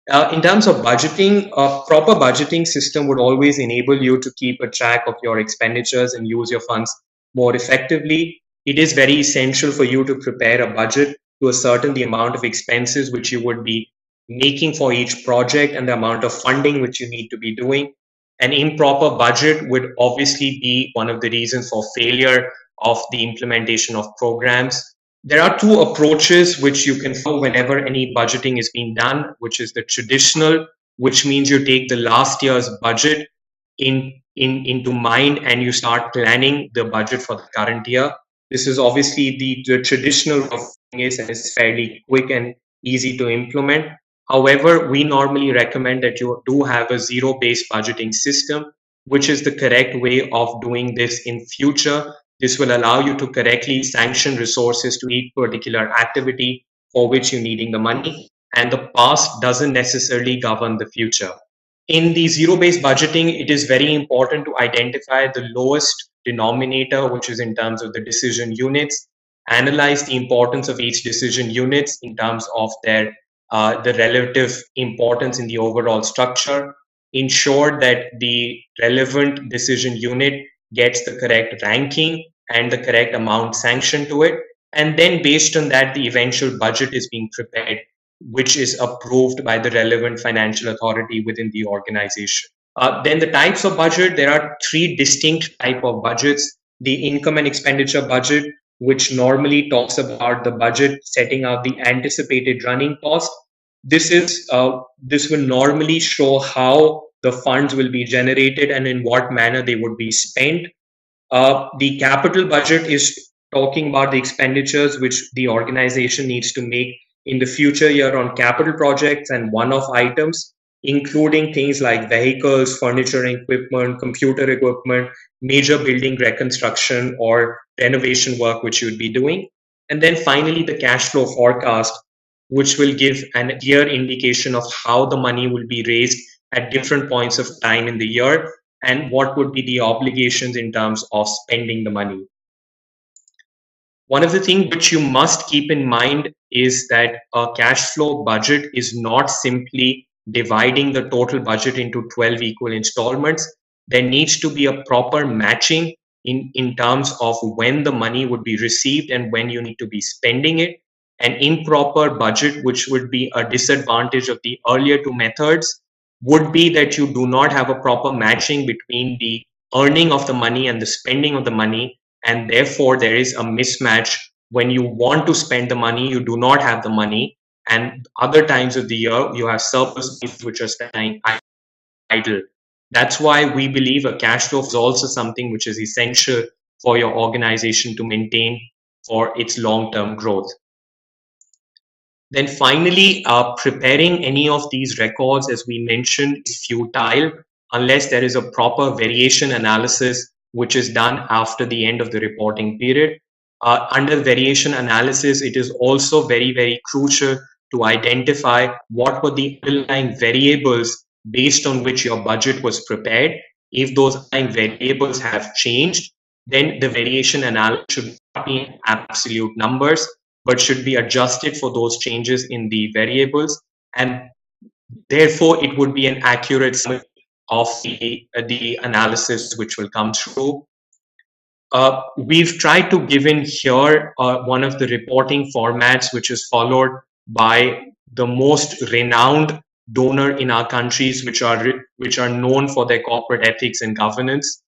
In terms of budgeting, a proper budgeting system would always enable you to keep a track of your expenditures and use your funds more effectively. It is very essential for you to prepare a budget to ascertain the amount of expenses which you would be making for each project and the amount of funding which you need to be doing. An improper budget would obviously be one of the reasons for failure of the implementation of programs. There are two approaches which you can follow whenever any budgeting is being done, which is the traditional, which means you take the last year's budget into mind and you start planning the budget for the current year. This is obviously the traditional way of doing it, and it's fairly quick and easy to implement. However, we normally recommend that you do have a zero-based budgeting system, which is the correct way of doing this in future. This will allow you to correctly sanction resources to each particular activity for which you're needing the money, and the past doesn't necessarily govern the future. In the zero-based budgeting, it is very important to identify the lowest denominator, which is in terms of the decision units, analyze the importance of each decision units in terms of their the relative importance in the overall structure, ensure that the relevant decision unit gets the correct ranking and the correct amount sanctioned to it. And then based on that, the eventual budget is being prepared, which is approved by the relevant financial authority within the organization. Then the types of budget, there are three distinct type of budgets. The income and expenditure budget, which normally talks about the budget setting out the anticipated running cost. This will normally show how the funds will be generated and in what manner they would be spent. The capital budget is talking about the expenditures which the organization needs to make in the future year on capital projects and one-off items, including things like vehicles, furniture and equipment, computer equipment, major building reconstruction or renovation work which you would be doing. And then finally, the cash flow forecast, which will give an clear indication of how the money will be raised at different points of time in the year and what would be the obligations in terms of spending the money. One of the things which you must keep in mind is that a cash flow budget is not simply dividing the total budget into 12 equal installments. There needs to be a proper matching in terms of when the money would be received and when you need to be spending it. An improper budget, which would be a disadvantage of the earlier two methods, would be that you do not have a proper matching between the earning of the money and the spending of the money, and therefore there is a mismatch. When you want to spend the money, you do not have the money, and other times of the year you have surplus which are staying idle. That's why we believe a cash flow is also something which is essential for your organization to maintain for its long-term growth. Then finally, preparing any of these records, as we mentioned, is futile unless there is a proper variation analysis which is done after the end of the reporting period. Under variation analysis, it is also very, very crucial to identify what were the underlying variables based on which your budget was prepared. If those underlying variables have changed, then the variation analysis should not be in absolute numbers, but should be adjusted for those changes in the variables. And therefore, it would be an accurate summary of the analysis which will come through. We've tried to give in here one of the reporting formats which is followed by the most renowned donor in our countries, which are known for their corporate ethics and governance.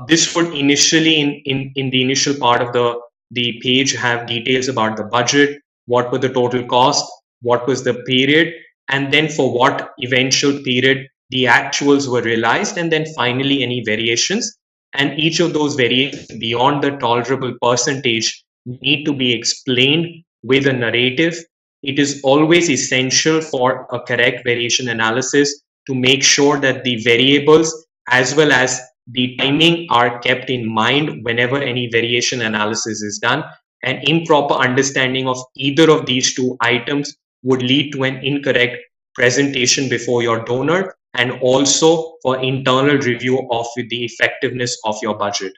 This would initially, in the initial part of the page, have details about the budget, what were the total cost, what was the period, and then for what eventual period the actuals were realized, and then finally any variations. And each of those variations beyond the tolerable percentage need to be explained with a narrative. It is always essential for a correct variation analysis to make sure that the variables as well as the timing are kept in mind whenever any variation analysis is done. An improper understanding of either of these two items would lead to an incorrect presentation before your donor and also for internal review of the effectiveness of your budget.